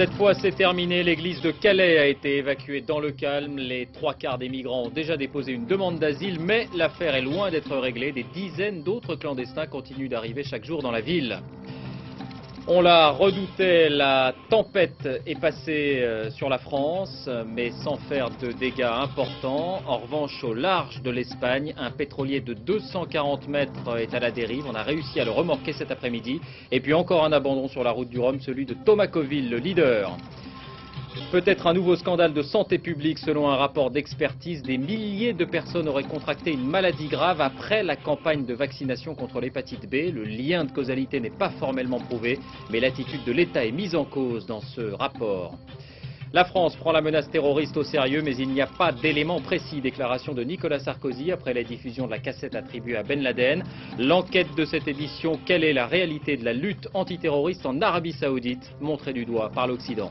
Cette fois, c'est terminé. L'église de Calais a été évacuée dans le calme. Les 3/4 des migrants ont déjà déposé une demande d'asile, mais l'affaire est loin d'être réglée. Des dizaines d'autres clandestins continuent d'arriver chaque jour dans la ville. On la redoutait, la tempête est passée sur la France, mais sans faire de dégâts importants. En revanche, au large de l'Espagne, un pétrolier de 240 mètres est à la dérive. On a réussi à le remorquer cet après-midi. Et puis encore un abandon sur la route du Rhum, celui de Tomakoville, le leader. Peut-être un nouveau scandale de santé publique. Selon un rapport d'expertise, des milliers de personnes auraient contracté une maladie grave après la campagne de vaccination contre l'hépatite B. Le lien de causalité n'est pas formellement prouvé, mais l'attitude de l'État est mise en cause dans ce rapport. La France prend la menace terroriste au sérieux, mais il n'y a pas d'éléments précis. Déclaration de Nicolas Sarkozy après la diffusion de la cassette attribuée à Ben Laden. L'enquête de cette édition, quelle est la réalité de la lutte antiterroriste en Arabie Saoudite, montrée du doigt par l'Occident.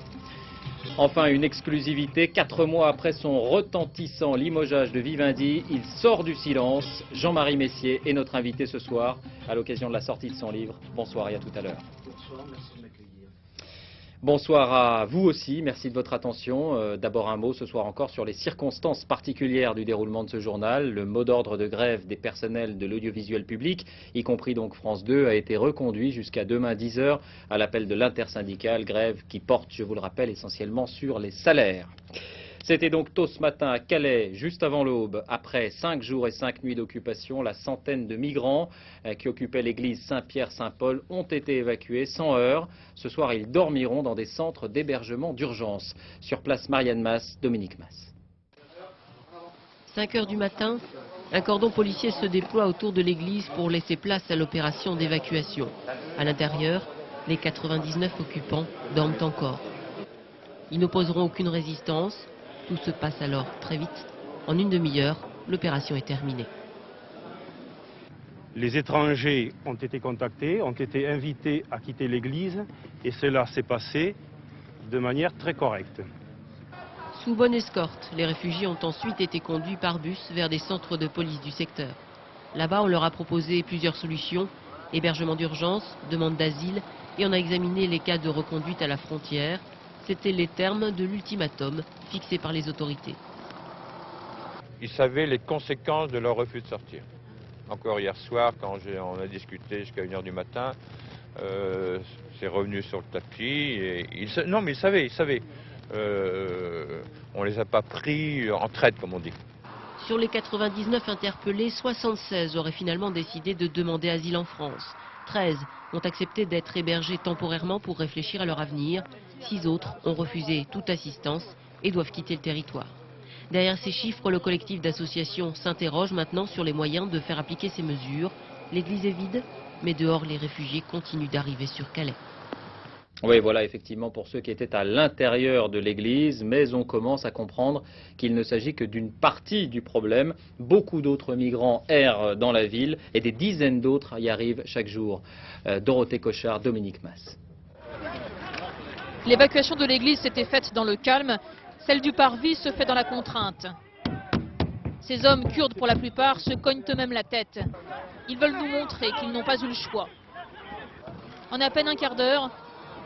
Enfin, une exclusivité, 4 mois après son retentissant limogeage de Vivendi, il sort du silence. Jean-Marie Messier est notre invité ce soir à l'occasion de la sortie de son livre. Bonsoir et à tout à l'heure. Bonsoir, merci de m'accueillir. Bonsoir à vous aussi, merci de votre attention. D'abord un mot ce soir encore sur les circonstances particulières du déroulement de ce journal. Le mot d'ordre de grève des personnels de l'audiovisuel public, y compris donc France 2, a été reconduit jusqu'à demain 10 h à l'appel de l'intersyndicale, grève qui porte, je vous le rappelle, essentiellement sur les salaires. C'était donc tôt ce matin à Calais, juste avant l'aube, après 5 jours et 5 nuits d'occupation, la centaine de migrants qui occupaient l'église Saint-Pierre-Saint-Paul ont été évacués sans heurts. Ce soir, ils dormiront dans des centres d'hébergement d'urgence. Sur place, Marianne Mas, Dominique Mas. 5 h du matin, un cordon policier se déploie autour de l'église pour laisser place à l'opération d'évacuation. À l'intérieur, les 99 occupants dorment encore. Ils n'opposeront aucune résistance. Tout se passe alors très vite. En une demi-heure, l'opération est terminée. Les étrangers ont été contactés, ont été invités à quitter l'église et cela s'est passé de manière très correcte. Sous bonne escorte, les réfugiés ont ensuite été conduits par bus vers des centres de police du secteur. Là-bas, on leur a proposé plusieurs solutions, hébergement d'urgence, demande d'asile, et on a examiné les cas de reconduite à la frontière. C'était les termes de l'ultimatum fixé par les autorités. Ils savaient les conséquences de leur refus de sortir. Encore hier soir, quand on a discuté jusqu'à 1 h du matin, c'est revenu sur le tapis. Et non, mais ils savaient. On les a pas pris en traite, comme on dit. Sur les 99 interpellés, 76 auraient finalement décidé de demander asile en France. 13 ont accepté d'être hébergés temporairement pour réfléchir à leur avenir. 6 autres ont refusé toute assistance et doivent quitter le territoire. Derrière ces chiffres, le collectif d'associations s'interroge maintenant sur les moyens de faire appliquer ces mesures. L'église est vide, mais dehors, les réfugiés continuent d'arriver sur Calais. Oui, voilà, effectivement, pour ceux qui étaient à l'intérieur de l'église, mais on commence à comprendre qu'il ne s'agit que d'une partie du problème. Beaucoup d'autres migrants errent dans la ville et des dizaines d'autres y arrivent chaque jour. Dorothée Cochard, Dominique Mas. L'évacuation de l'église s'était faite dans le calme, celle du parvis se fait dans la contrainte. Ces hommes kurdes, pour la plupart, se cognent eux-mêmes la tête. Ils veulent nous montrer qu'ils n'ont pas eu le choix. En à peine un quart d'heure,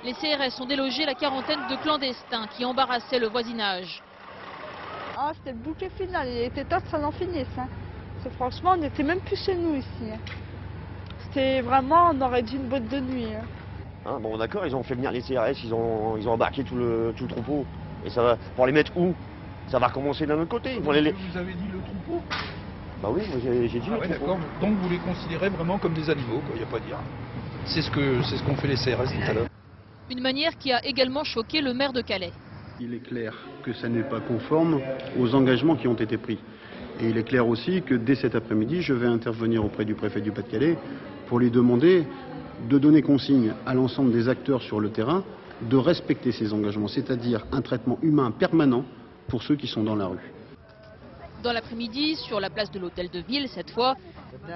les CRS ont délogé la quarantaine de clandestins qui embarrassaient le voisinage. Ah, c'était le bouquet final, il était temps que ça en finisse. Hein. Franchement, on n'était même plus chez nous ici. Hein. C'était vraiment, on aurait dit une boîte de nuit. Hein. Hein, bon d'accord, ils ont fait venir les CRS, ils ont embarqué tout le troupeau. Et ça va, pour les mettre où? Ça va recommencer d'un autre côté. Vous avez dit le troupeau? Bah oui, moi j'ai dit le troupeau. D'accord, donc vous les considérez vraiment comme des animaux, il n'y a pas à dire. C'est ce qu'ont fait les CRS tout à l'heure. Une manière qui a également choqué le maire de Calais. Il est clair que ça n'est pas conforme aux engagements qui ont été pris. Et il est clair aussi que dès cet après-midi, je vais intervenir auprès du préfet du Pas-de-Calais pour lui demander de donner consigne à l'ensemble des acteurs sur le terrain de respecter ces engagements, c'est-à-dire un traitement humain permanent pour ceux qui sont dans la rue. Dans l'après-midi, sur la place de l'hôtel de ville, cette fois,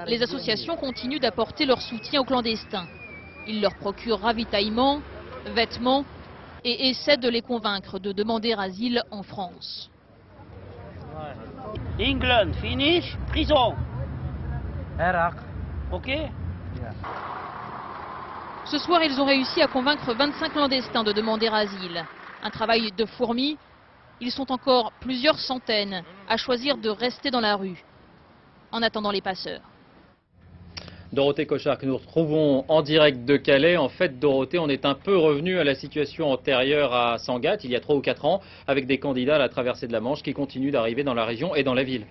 les associations continuent d'apporter leur soutien aux clandestins. Ils leur procurent ravitaillement, vêtements et essaient de les convaincre de demander asile en France. England, finish, prison. Iraq. Ok? Ce soir, ils ont réussi à convaincre 25 clandestins de demander asile. Un travail de fourmi. Ils sont encore plusieurs centaines à choisir de rester dans la rue en attendant les passeurs. Dorothée Cochard, que nous retrouvons en direct de Calais. En fait, Dorothée, on est un peu revenu à la situation antérieure à Sangatte, il y a 3 ou 4 ans, avec des candidats à la traversée de la Manche qui continuent d'arriver dans la région et dans la ville.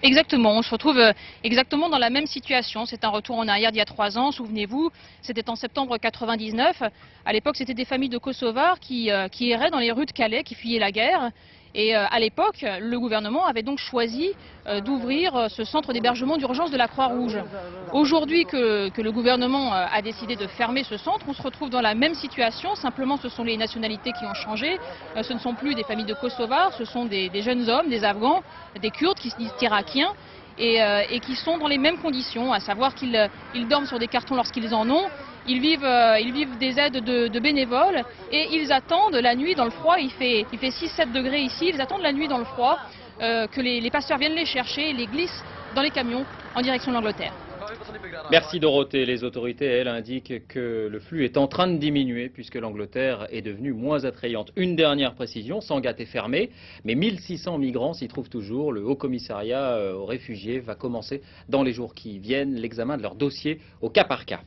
Exactement, on se retrouve exactement dans la même situation. C'est un retour en arrière d'il y a 3 ans, souvenez-vous, c'était en septembre 99. À l'époque, c'était des familles de Kosovars qui erraient dans les rues de Calais, qui fuyaient la guerre. Et à l'époque, le gouvernement avait donc choisi d'ouvrir ce centre d'hébergement d'urgence de la Croix-Rouge. Aujourd'hui que le gouvernement a décidé de fermer ce centre, on se retrouve dans la même situation, simplement ce sont les nationalités qui ont changé. Ce ne sont plus des familles de Kosovars, ce sont des jeunes hommes, des Afghans, des Kurdes qui se disent irakiens et qui sont dans les mêmes conditions, à savoir qu'ils dorment sur des cartons lorsqu'ils en ont. Ils vivent des aides de bénévoles et ils attendent la nuit dans le froid. Il fait 6-7 degrés ici. Ils attendent la nuit dans le froid que les passeurs viennent les chercher et les glissent dans les camions en direction de l'Angleterre. Merci Dorothée. Les autorités, elles, indiquent que le flux est en train de diminuer puisque l'Angleterre est devenue moins attrayante. Une dernière précision, Sangatte est fermé, mais 1600 migrants s'y trouvent toujours. Le Haut-Commissariat aux réfugiés va commencer dans les jours qui viennent l'examen de leur dossier au cas par cas.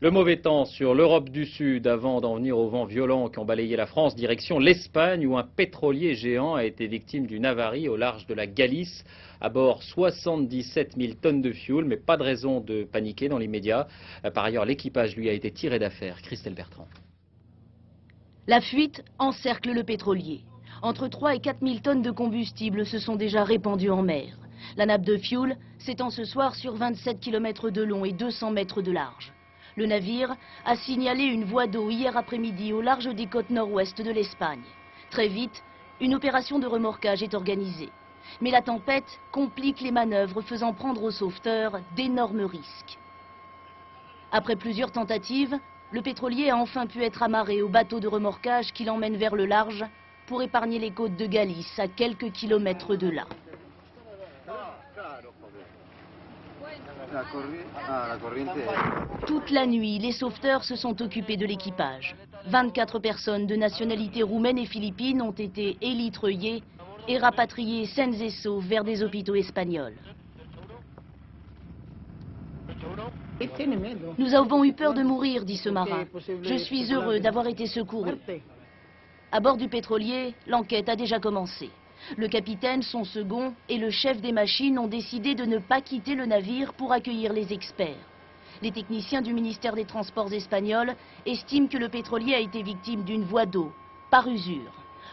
Le mauvais temps sur l'Europe du Sud avant d'en venir aux vents violents qui ont balayé la France, direction l'Espagne où un pétrolier géant a été victime d'une avarie au large de la Galice. À bord 77 000 tonnes de fioul, mais pas de raison de paniquer dans l'immédiat. Par ailleurs, l'équipage lui a été tiré d'affaire. Christelle Bertrand. La fuite encercle le pétrolier. Entre 3 et 4 000 tonnes de combustible se sont déjà répandues en mer. La nappe de fioul s'étend ce soir sur 27 km de long et 200 mètres de large. Le navire a signalé une voie d'eau hier après-midi au large des côtes nord-ouest de l'Espagne. Très vite, une opération de remorquage est organisée. Mais la tempête complique les manœuvres, faisant prendre aux sauveteurs d'énormes risques. Après plusieurs tentatives, le pétrolier a enfin pu être amarré au bateau de remorquage qui l'emmène vers le large pour épargner les côtes de Galice à quelques kilomètres de là. Toute la nuit, les sauveteurs se sont occupés de l'équipage. 24 personnes de nationalité roumaine et philippine ont été élitreillées et rapatriées saines et sauves vers des hôpitaux espagnols. Nous avons eu peur de mourir, dit ce marin. Je suis heureux d'avoir été secouru. À bord du pétrolier, l'enquête a déjà commencé. Le capitaine, son second et le chef des machines ont décidé de ne pas quitter le navire pour accueillir les experts. Les techniciens du ministère des Transports espagnol estiment que le pétrolier a été victime d'une voie d'eau, par usure.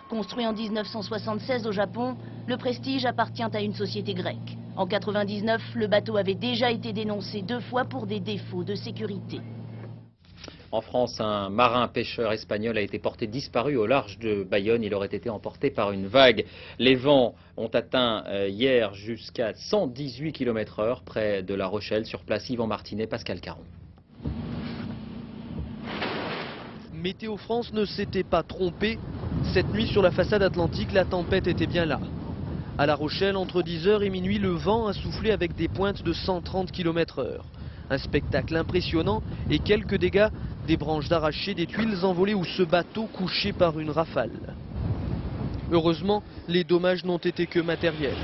Construit en 1976 au Japon, le Prestige appartient à une société grecque. En 1999, le bateau avait déjà été dénoncé 2 fois pour des défauts de sécurité. En France, un marin pêcheur espagnol a été porté disparu au large de Bayonne. Il aurait été emporté par une vague. Les vents ont atteint hier jusqu'à 118 km/h près de La Rochelle. Sur place, Yvan Martinet, Pascal Caron. Météo France ne s'était pas trompé. Cette nuit, sur la façade atlantique, la tempête était bien là. À La Rochelle, entre 10h et minuit, le vent a soufflé avec des pointes de 130 km/h. Un spectacle impressionnant et quelques dégâts, des branches d'arrachés, des tuiles envolées ou ce bateau couché par une rafale. Heureusement, les dommages n'ont été que matériels.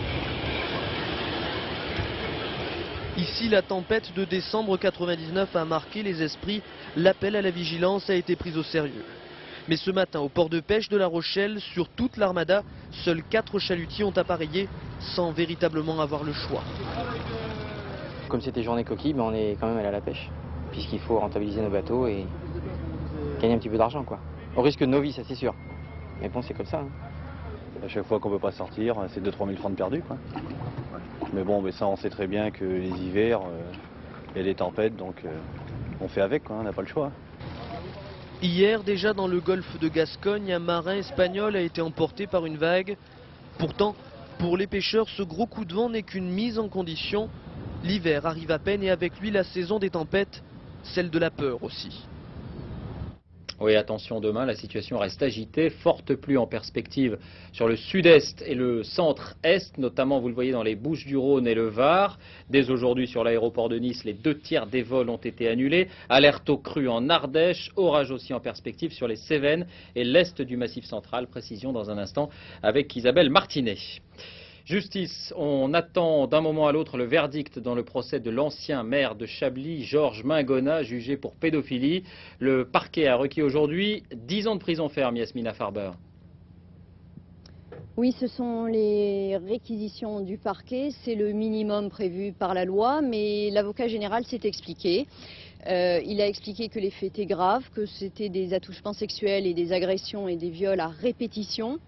Ici, la tempête de décembre 99 a marqué les esprits. L'appel à la vigilance a été pris au sérieux. Mais ce matin, au port de pêche de La Rochelle, sur toute l'armada, seuls 4 chalutiers ont appareillé sans véritablement avoir le choix. Comme c'était journée coquille, on est quand même allé à la pêche, puisqu'il faut rentabiliser nos bateaux et gagner un petit peu d'argent, quoi. Au risque de nos vies, ça c'est sûr. Mais bon, c'est comme ça. À chaque fois qu'on ne peut pas sortir, c'est 2 000 à 3 000 francs de perdus, quoi. Mais bon, ça on sait très bien que les hivers, il y a des tempêtes, donc on fait avec, quoi, on n'a pas le choix. Hier, déjà dans le golfe de Gascogne, un marin espagnol a été emporté par une vague. Pourtant, pour les pêcheurs, ce gros coup de vent n'est qu'une mise en condition. L'hiver arrive à peine et avec lui la saison des tempêtes, celle de la peur aussi. Oui, attention, demain, la situation reste agitée. Forte pluie en perspective sur le sud-est et le centre-est, notamment, vous le voyez, dans les Bouches-du-Rhône et le Var. Dès aujourd'hui, sur l'aéroport de Nice, les 2/3 des vols ont été annulés. Alerte aux crues en Ardèche, orage aussi en perspective sur les Cévennes et l'est du Massif central. Précision dans un instant avec Isabelle Martinet. Justice, on attend d'un moment à l'autre le verdict dans le procès de l'ancien maire de Chablis, Georges Mingona, jugé pour pédophilie. Le parquet a requis aujourd'hui 10 ans de prison ferme, Yasmina Farber. Oui, ce sont les réquisitions du parquet, c'est le minimum prévu par la loi, mais l'avocat général s'est expliqué. Il a expliqué que les faits étaient graves, que c'était des attouchements sexuels et des agressions et des viols à répétition.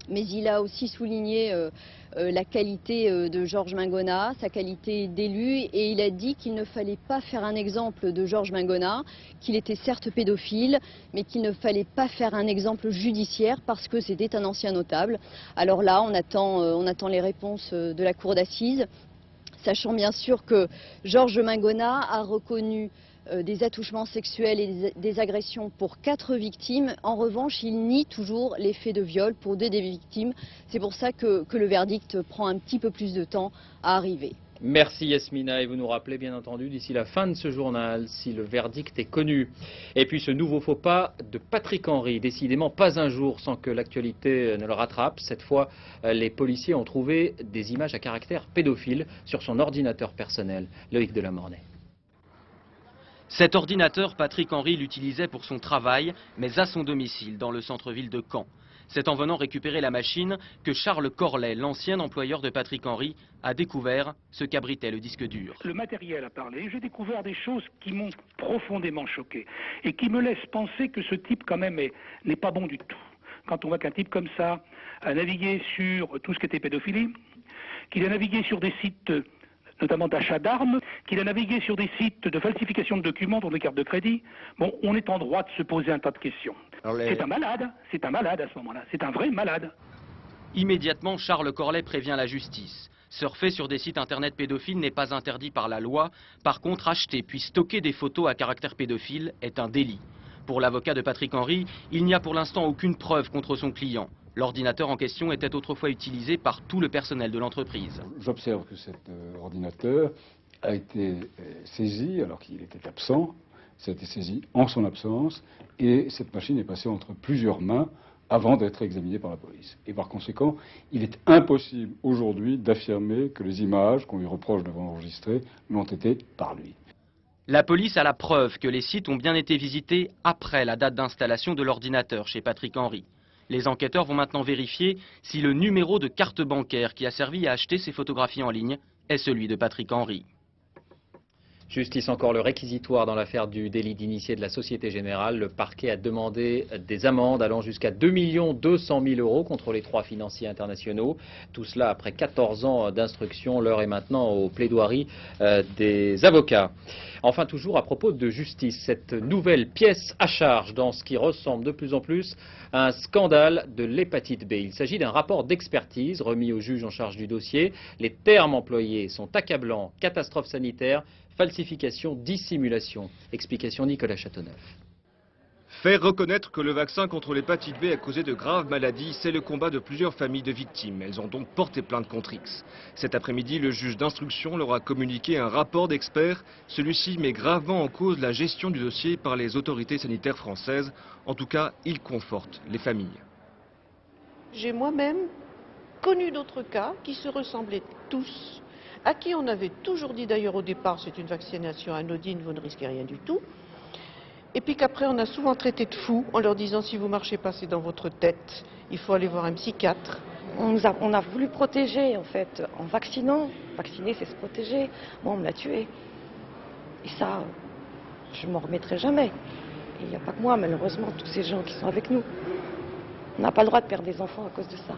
Mais il a aussi souligné la qualité de Georges Mingona, sa qualité d'élu, et il a dit qu'il ne fallait pas faire un exemple de Georges Mingona, qu'il était certes pédophile, mais qu'il ne fallait pas faire un exemple judiciaire parce que c'était un ancien notable. Alors là, on attend les réponses de la cour d'assises, sachant bien sûr que Georges Mingona a reconnu des attouchements sexuels et des agressions pour 4 victimes. En revanche, il nie toujours les faits de viol pour 2 des victimes. C'est pour ça que le verdict prend un petit peu plus de temps à arriver. Merci Yasmina, et vous nous rappelez bien entendu d'ici la fin de ce journal si le verdict est connu. Et puis ce nouveau faux pas de Patrick Henry, décidément pas un jour sans que l'actualité ne le rattrape. Cette fois, les policiers ont trouvé des images à caractère pédophile sur son ordinateur personnel. Loïc Delamornay. Cet ordinateur, Patrick Henry l'utilisait pour son travail, mais à son domicile, dans le centre-ville de Caen. C'est en venant récupérer la machine que Charles Corlet, l'ancien employeur de Patrick Henry, a découvert ce qu'abritait le disque dur. Le matériel a parlé, j'ai découvert des choses qui m'ont profondément choqué et qui me laissent penser que ce type quand même n'est pas bon du tout. Quand on voit qu'un type comme ça a navigué sur tout ce qui était pédophilie, qu'il a navigué sur des sites notamment d'achat d'armes, qu'il a navigué sur des sites de falsification de documents dont des cartes de crédit, bon, on est en droit de se poser un tas de questions. C'est un malade à ce moment-là, c'est un vrai malade. Immédiatement, Charles Corlet prévient la justice. Surfer sur des sites internet pédophiles n'est pas interdit par la loi. Par contre, acheter puis stocker des photos à caractère pédophile est un délit. Pour l'avocat de Patrick Henry, il n'y a pour l'instant aucune preuve contre son client. L'ordinateur en question était autrefois utilisé par tout le personnel de l'entreprise. J'observe que cet ordinateur a été saisi alors qu'il était absent. Ça a été saisi en son absence et cette machine est passée entre plusieurs mains avant d'être examinée par la police. Et par conséquent, il est impossible aujourd'hui d'affirmer que les images qu'on lui reproche d'avoir enregistrées l'ont été par lui. La police a la preuve que les sites ont bien été visités après la date d'installation de l'ordinateur chez Patrick Henry. Les enquêteurs vont maintenant vérifier si le numéro de carte bancaire qui a servi à acheter ces photographies en ligne est celui de Patrick Henry. Justice, encore le réquisitoire dans l'affaire du délit d'initié de la Société Générale. Le parquet a demandé des amendes allant jusqu'à 2 200 000 € contre les 3 financiers internationaux. Tout cela après 14 ans d'instruction. L'heure est maintenant aux plaidoiries des avocats. Enfin, toujours à propos de justice, cette nouvelle pièce à charge dans ce qui ressemble de plus en plus à un scandale de l'hépatite B. Il s'agit d'un rapport d'expertise remis au juge en charge du dossier. Les termes employés sont accablants: catastrophe sanitaire, falsification, dissimulation. Explication Nicolas Châteauneuf. Faire reconnaître que le vaccin contre l'hépatite B a causé de graves maladies, c'est le combat de plusieurs familles de victimes. Elles ont donc porté plainte contre X. Cet après-midi, le juge d'instruction leur a communiqué un rapport d'experts. Celui-ci met gravement en cause la gestion du dossier par les autorités sanitaires françaises. En tout cas, il conforte les familles. J'ai moi-même connu d'autres cas qui se ressemblaient tous, à qui on avait toujours dit d'ailleurs au départ c'est une vaccination anodine, vous ne risquez rien du tout. Et puis qu'après on a souvent traité de fous en leur disant si vous marchez pas c'est dans votre tête, il faut aller voir un psychiatre. On a voulu protéger en fait, en vaccinant. Vacciner c'est se protéger. Moi on me l'a tué. Et ça, je m'en remettrai jamais. Et il n'y a pas que moi, malheureusement, tous ces gens qui sont avec nous. On n'a pas le droit de perdre des enfants à cause de ça.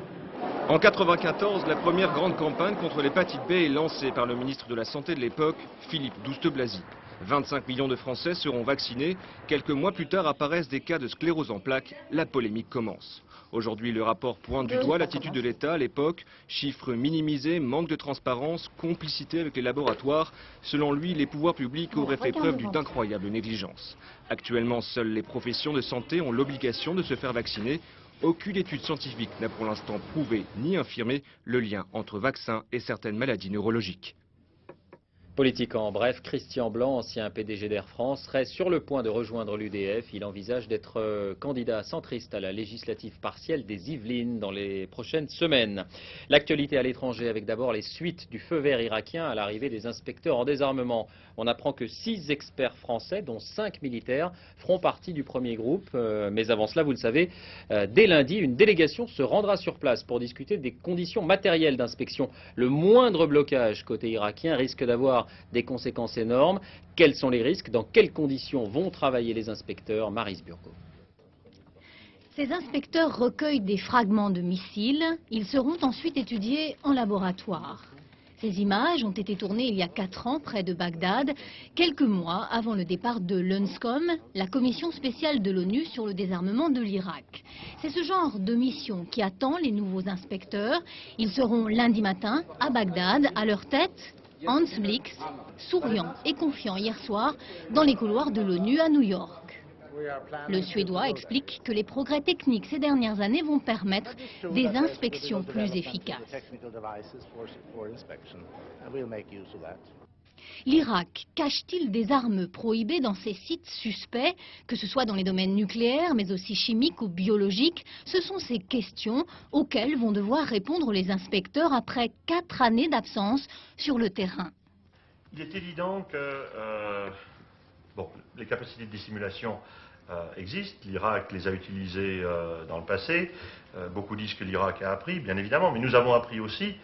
En 1994, la première grande campagne contre l'hépatite B est lancée par le ministre de la Santé de l'époque, Philippe Douste-Blazy. 25 millions de Français seront vaccinés. Quelques mois plus tard apparaissent des cas de sclérose en plaques. La polémique commence. Aujourd'hui, le rapport pointe du doigt l'attitude de l'État à l'époque. Chiffres minimisés, manque de transparence, complicité avec les laboratoires. Selon lui, les pouvoirs publics auraient fait preuve d'une incroyable négligence. Actuellement, seules les professions de santé ont l'obligation de se faire vacciner. Aucune étude scientifique n'a pour l'instant prouvé ni infirmé le lien entre vaccins et certaines maladies neurologiques. Politique en bref, Christian Blanc, ancien PDG d'Air France, serait sur le point de rejoindre l'UDF. Il envisage d'être candidat centriste à la législative partielle des Yvelines dans les prochaines semaines. L'actualité à l'étranger avec d'abord les suites du feu vert irakien à l'arrivée des inspecteurs en désarmement. On apprend que 6 experts français, dont 5 militaires, feront partie du premier groupe. Mais avant cela, vous le savez, dès lundi, une délégation se rendra sur place pour discuter des conditions matérielles d'inspection. Le moindre blocage côté irakien risque d'avoir des conséquences énormes. Quels sont les risques? Dans quelles conditions vont travailler les inspecteurs? Maryse Burgot. Ces inspecteurs recueillent des fragments de missiles. Ils seront ensuite étudiés en laboratoire. Ces images ont été tournées il y a 4 ans près de Bagdad, quelques mois avant le départ de l'UNSCOM, la commission spéciale de l'ONU sur le désarmement de l'Irak. C'est ce genre de mission qui attend les nouveaux inspecteurs. Ils seront lundi matin à Bagdad, à leur tête Hans Blix, souriant et confiant hier soir dans les couloirs de l'ONU à New York. Le Suédois explique que les progrès techniques ces dernières années vont permettre des inspections plus efficaces. L'Irak cache-t-il des armes prohibées dans ses sites suspects, que ce soit dans les domaines nucléaires, mais aussi chimiques ou biologiques? Ce sont ces questions auxquelles vont devoir répondre les inspecteurs après 4 années d'absence sur le terrain. Il est évident que les capacités de dissimulation existent. L'Irak les a utilisées dans le passé. Beaucoup disent que l'Irak a appris, bien évidemment, mais nous avons appris aussi.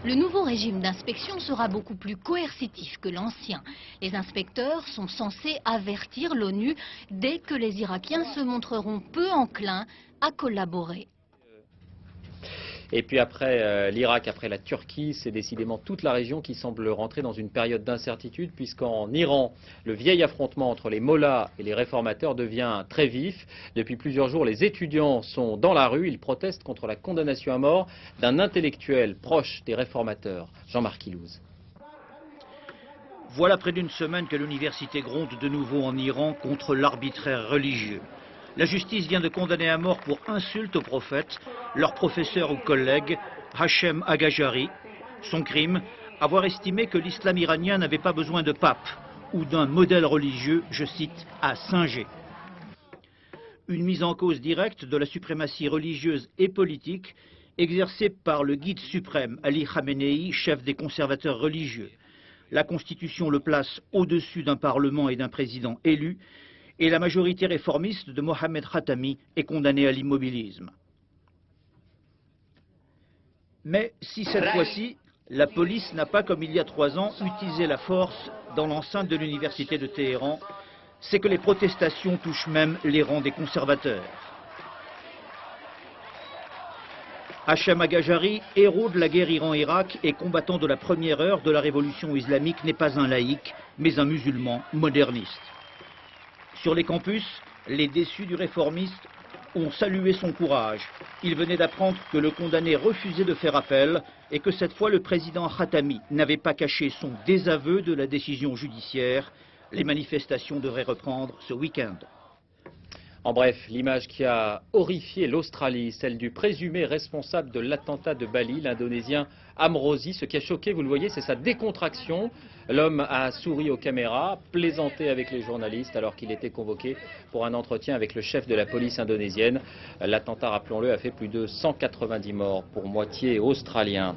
Le nouveau régime d'inspection sera beaucoup plus coercitif que l'ancien. Les inspecteurs sont censés avertir l'ONU dès que les Irakiens se montreront peu enclins à collaborer. Et puis après l'Irak, après la Turquie, c'est décidément toute la région qui semble rentrer dans une période d'incertitude, puisqu'en Iran, le vieil affrontement entre les mollahs et les réformateurs devient très vif. Depuis plusieurs jours, les étudiants sont dans la rue. Ils protestent contre la condamnation à mort d'un intellectuel proche des réformateurs, Jean-Marc Ilouz. Voilà près d'une semaine que l'université gronde de nouveau en Iran contre l'arbitraire religieux. La justice vient de condamner à mort pour insulte au prophète leur professeur ou collègue Hachem Agajari. Son crime, avoir estimé que l'islam iranien n'avait pas besoin de pape ou d'un modèle religieux, je cite, à singer. Une mise en cause directe de la suprématie religieuse et politique exercée par le guide suprême Ali Khamenei, chef des conservateurs religieux. La Constitution le place au-dessus d'un parlement et d'un président élu, et la majorité réformiste de Mohamed Khatami est condamnée à l'immobilisme. Mais si cette fois-ci, la police n'a pas, comme il y a 3 ans, utilisé la force dans l'enceinte de l'université de Téhéran, c'est que les protestations touchent même les rangs des conservateurs. Hachem Agajari, héros de la guerre Iran-Irak et combattant de la première heure de la révolution islamique, n'est pas un laïc, mais un musulman moderniste. Sur les campus, les déçus du réformiste ont salué son courage. Ils venaient d'apprendre que le condamné refusait de faire appel et que cette fois le président Khatami n'avait pas caché son désaveu de la décision judiciaire. Les manifestations devraient reprendre ce week-end. En bref, l'image qui a horrifié l'Australie, celle du présumé responsable de l'attentat de Bali, l'Indonésien Amrozi. Ce qui a choqué, vous le voyez, c'est sa décontraction. L'homme a souri aux caméras, plaisanté avec les journalistes alors qu'il était convoqué pour un entretien avec le chef de la police indonésienne. L'attentat, rappelons-le, a fait plus de 190 morts, pour moitié australiens.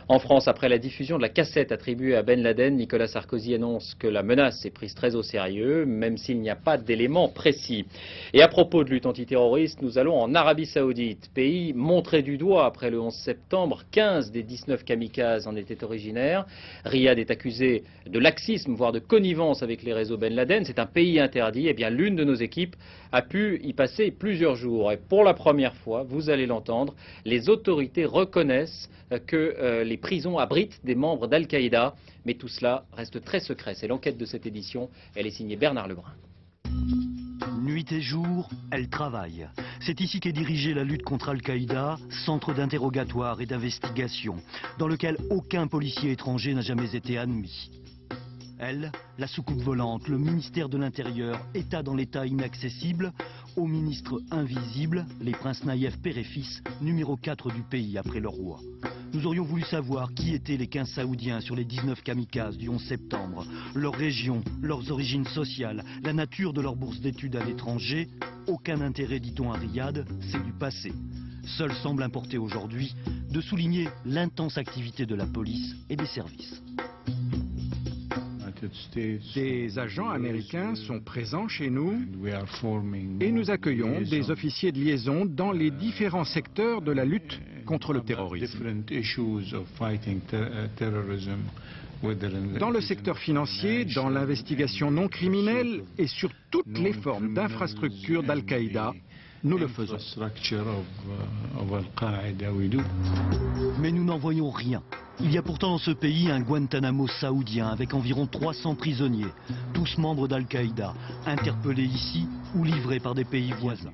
En France, après la diffusion de la cassette attribuée à Ben Laden, Nicolas Sarkozy annonce que la menace est prise très au sérieux, même s'il n'y a pas d'éléments précis. Et à propos de lutte antiterroriste, nous allons en Arabie Saoudite, pays montré du doigt après le 11 septembre. 15 des 19 kamikazes en étaient originaires. Riyad est accusé de laxisme, voire de connivence avec les réseaux Ben Laden. C'est un pays interdit. Eh bien, l'une de nos équipes a pu y passer plusieurs jours. Et pour la première fois, vous allez l'entendre, les autorités reconnaissent que les les prisons abritent des membres d'Al-Qaïda. Mais tout cela reste très secret. C'est l'enquête de cette édition. Elle est signée Bernard Lebrun. Nuit et jour, elle travaille. C'est ici qu'est dirigée la lutte contre Al-Qaïda, centre d'interrogatoire et d'investigation, dans lequel aucun policier étranger n'a jamais été admis. Elle, la soucoupe volante, le ministère de l'Intérieur, État dans l'État inaccessible, au ministre invisible, les princes Naïef père et fils, numéro 4 du pays après leur roi. Nous aurions voulu savoir qui étaient les 15 Saoudiens sur les 19 kamikazes du 11 septembre, leur région, leurs origines sociales, la nature de leur bourse d'études à l'étranger. Aucun intérêt, dit-on à Riyad, c'est du passé. Seul semble importer aujourd'hui de souligner l'intense activité de la police et des services. Des agents américains sont présents chez nous et nous accueillons des officiers de liaison dans les différents secteurs de la lutte contre le terrorisme. Dans le secteur financier, dans l'investigation non criminelle et sur toutes les formes d'infrastructures d'Al-Qaïda, nous le faisons. Mais nous n'en voyons rien. Il y a pourtant dans ce pays un Guantanamo saoudien avec environ 300 prisonniers, tous membres d'Al-Qaïda, interpellés ici ou livrés par des pays voisins.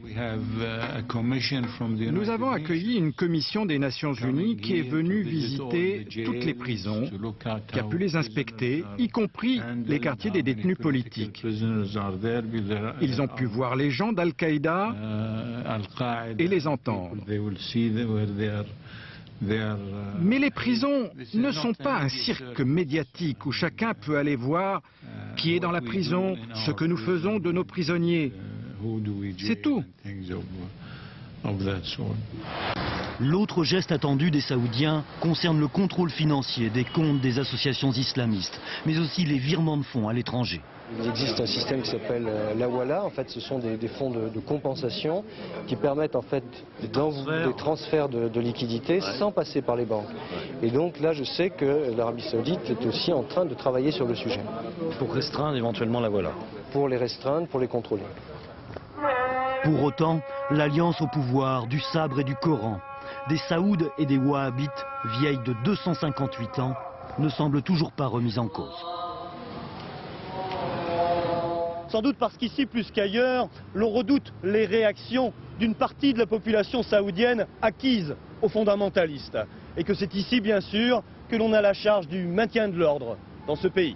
Nous avons accueilli une commission des Nations Unies qui est venue visiter toutes les prisons, qui a pu les inspecter, y compris les quartiers des détenus politiques. Ils ont pu voir les gens d'Al-Qaïda et les entendre. Mais les prisons ne sont pas un cirque médiatique où chacun peut aller voir qui est dans la prison, ce que nous faisons de nos prisonniers. C'est tout. L'autre geste attendu des Saoudiens concerne le contrôle financier des comptes des associations islamistes, mais aussi les virements de fonds à l'étranger. Il existe un système qui s'appelle l'Awala. En fait, ce sont des fonds de compensation qui permettent en fait des transferts de liquidités sans passer par les banques. Et donc là, je sais que l'Arabie Saoudite est aussi en train de travailler sur le sujet. Pour restreindre éventuellement l'Awala. Pour les restreindre, pour les contrôler. Pour autant, l'alliance au pouvoir du sabre et du Coran, des Saouds et des Wahhabites, vieilles de 258 ans, ne semble toujours pas remise en cause. Sans doute parce qu'ici, plus qu'ailleurs, l'on redoute les réactions d'une partie de la population saoudienne acquise aux fondamentalistes. Et que c'est ici, bien sûr, que l'on a la charge du maintien de l'ordre dans ce pays.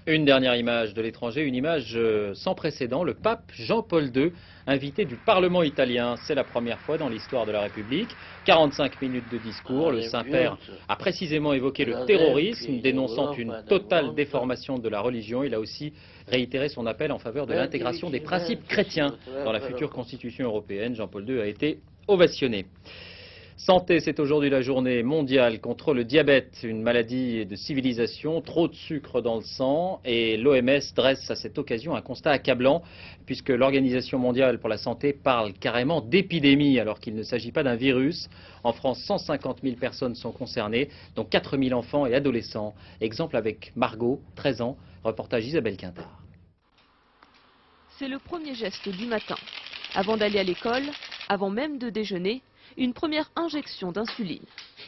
Une dernière image de l'étranger, une image sans précédent, le pape Jean-Paul II, invité du Parlement italien. C'est la première fois dans l'histoire de la République. 45 minutes de discours. Le Saint-Père a précisément évoqué le terrorisme, dénonçant une totale déformation de la religion. Il a aussi réitéré son appel en faveur de l'intégration des principes chrétiens dans la future Constitution européenne. Jean-Paul II a été ovationné. Santé, c'est aujourd'hui la journée mondiale contre le diabète, une maladie de civilisation, trop de sucre dans le sang, et l'OMS dresse à cette occasion un constat accablant, puisque l'Organisation mondiale pour la santé parle carrément d'épidémie, alors qu'il ne s'agit pas d'un virus. En France, 150 000 personnes sont concernées, dont 4 000 enfants et adolescents. Exemple avec Margot, 13 ans, reportage Isabelle Quintard. C'est le premier geste du matin. Avant d'aller à l'école, avant même de déjeuner, une première injection d'insuline.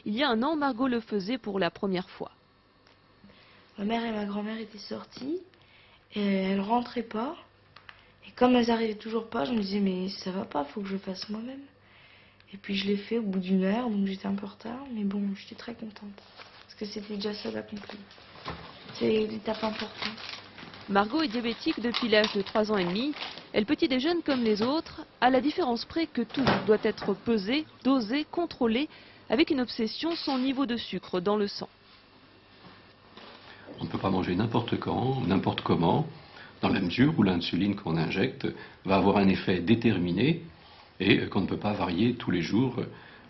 Il y a un an, Margot le faisait pour la première fois. Ma mère et ma grand-mère étaient sorties et elles rentraient pas. Et comme elles arrivaient toujours pas, je me disais mais ça va pas, faut que je fasse moi-même. Et puis je l'ai fait au bout d'une heure, donc j'étais un peu en retard, mais bon, j'étais très contente. Parce que c'était déjà ça d'accompli. C'est une étape importante. Margot est diabétique depuis l'âge de 3 ans et demi. Elle petit déjeune comme les autres, à la différence près que tout doit être pesé, dosé, contrôlé, avec une obsession, son niveau de sucre dans le sang. On ne peut pas manger n'importe quand, n'importe comment, dans la mesure où l'insuline qu'on injecte va avoir un effet déterminé et qu'on ne peut pas varier tous les jours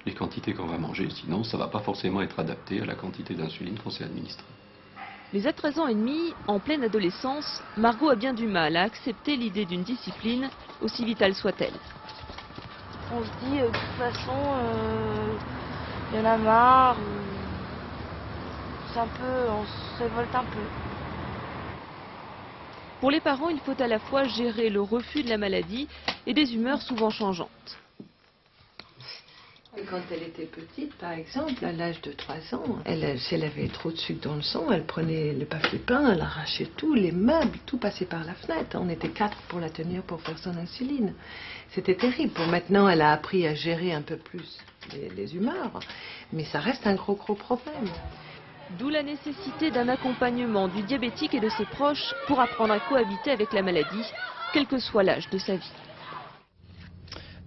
les quantités qu'on va manger. Sinon, ça ne va pas forcément être adapté à la quantité d'insuline qu'on s'est administrée. Mais à 13 ans et demi, en pleine adolescence, Margot a bien du mal à accepter l'idée d'une discipline, aussi vitale soit-elle. On se dit, de toute façon, il y en a marre, c'est un peu, on se révolte un peu. Pour les parents, il faut à la fois gérer le refus de la maladie et des humeurs souvent changeantes. Quand elle était petite, par exemple, à l'âge de 3 ans, si elle avait trop de sucre dans le sang, elle prenait le papier peint, elle arrachait tout, les meubles, tout passait par la fenêtre. On était 4 pour la tenir pour faire son insuline. C'était terrible. Pour maintenant, elle a appris à gérer un peu plus les humeurs, mais ça reste un gros problème. D'où la nécessité d'un accompagnement du diabétique et de ses proches pour apprendre à cohabiter avec la maladie, quel que soit l'âge de sa vie.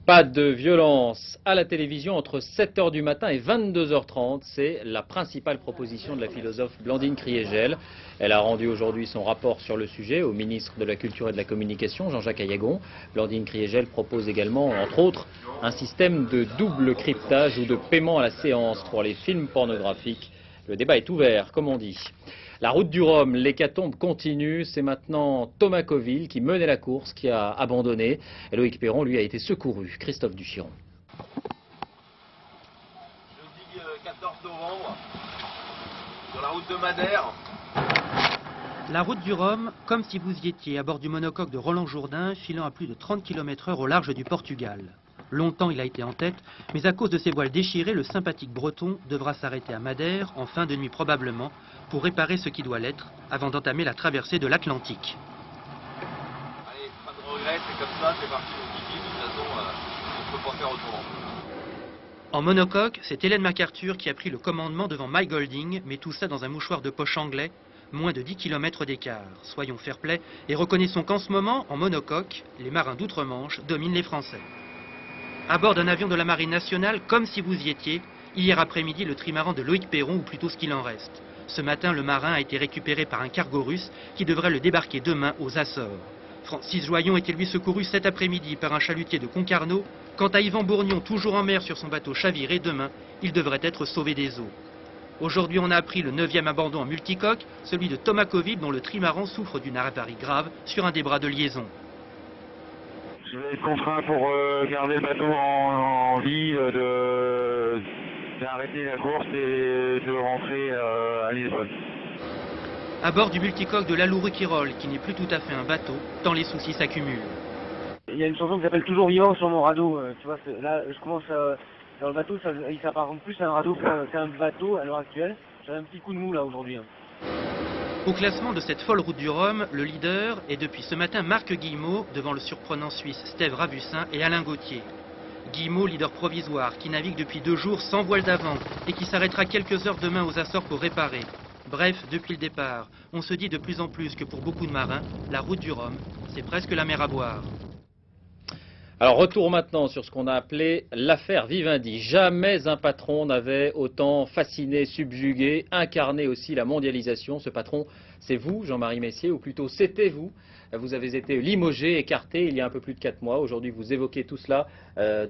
Pas de violence à la télévision entre 7h du matin et 22h30. C'est la principale proposition de la philosophe Blandine Kriégel. Elle a rendu aujourd'hui son rapport sur le sujet au ministre de la Culture et de la Communication, Jean-Jacques Ayagon. Blandine Kriégel propose également, entre autres, un système de double cryptage ou de paiement à la séance pour les films pornographiques. Le débat est ouvert, comme on dit. La route du Rhum, l'hécatombe continue. C'est maintenant Thomas Coville qui menait la course, qui a abandonné. Et Loïc Perron, lui, a été secouru. Christophe Duchiron. Jeudi 14 novembre, sur la route de Madère. La route du Rhum, comme si vous y étiez à bord du monocoque de Roland Jourdain, filant à plus de 30 km/h au large du Portugal. Longtemps il a été en tête, mais à cause de ses voiles déchirées, le sympathique breton devra s'arrêter à Madère, en fin de nuit probablement, pour réparer ce qui doit l'être, avant d'entamer la traversée de l'Atlantique. Allez, pas de regret, c'est comme ça, c'est parti au kiki, de toute façon, on ne peut pas faire autrement. En monocoque, c'est Hélène MacArthur qui a pris le commandement devant Mike Golding, mais tout ça dans un mouchoir de poche anglais, moins de 10 km d'écart. Soyons fair-play et reconnaissons qu'en ce moment, en monocoque, les marins d'outre-Manche dominent les Français. À bord d'un avion de la Marine nationale, comme si vous y étiez, hier après-midi, le trimaran de Loïc Perron, ou plutôt ce qu'il en reste. Ce matin, le marin a été récupéré par un cargo russe qui devrait le débarquer demain aux Açores. Francis Joyon était lui secouru cet après-midi par un chalutier de Concarneau. Quant à Yvan Bourgnon, toujours en mer sur son bateau chaviré, demain, il devrait être sauvé des eaux. Aujourd'hui, on a appris le 9e abandon en multicoque, celui de Thomas Coville, dont le trimaran souffre d'une avarie grave sur un des bras de liaison. Je vais être contraint pour garder le bateau en vie, d'arrêter la course et de rentrer à Lisbonne. À bord du multicoque de l'Alourou-Quirol, qui n'est plus tout à fait un bateau, tant les soucis s'accumulent. Il y a une chanson qui s'appelle Toujours vivant sur mon radeau. Tu vois, là, je commence dans le bateau, il s'apparente plus à un radeau qu'un bateau à l'heure actuelle. J'ai un petit coup de mou là aujourd'hui. Au classement de cette folle route du Rhum, le leader est depuis ce matin Marc Guillemot, devant le surprenant Suisse Steve Ravussin et Alain Gauthier. Guillemot, leader provisoire, qui navigue depuis 2 jours sans voile d'avant et qui s'arrêtera quelques heures demain aux Açores pour réparer. Bref, depuis le départ, on se dit de plus en plus que pour beaucoup de marins, la route du Rhum, c'est presque la mer à boire. Alors retour maintenant sur ce qu'on a appelé l'affaire Vivendi. Jamais un patron n'avait autant fasciné, subjugué, incarné aussi la mondialisation. Ce patron, c'est vous, Jean-Marie Messier, ou plutôt c'était vous. Vous avez été limogé, écarté il y a un peu plus de 4 mois. Aujourd'hui, vous évoquez tout cela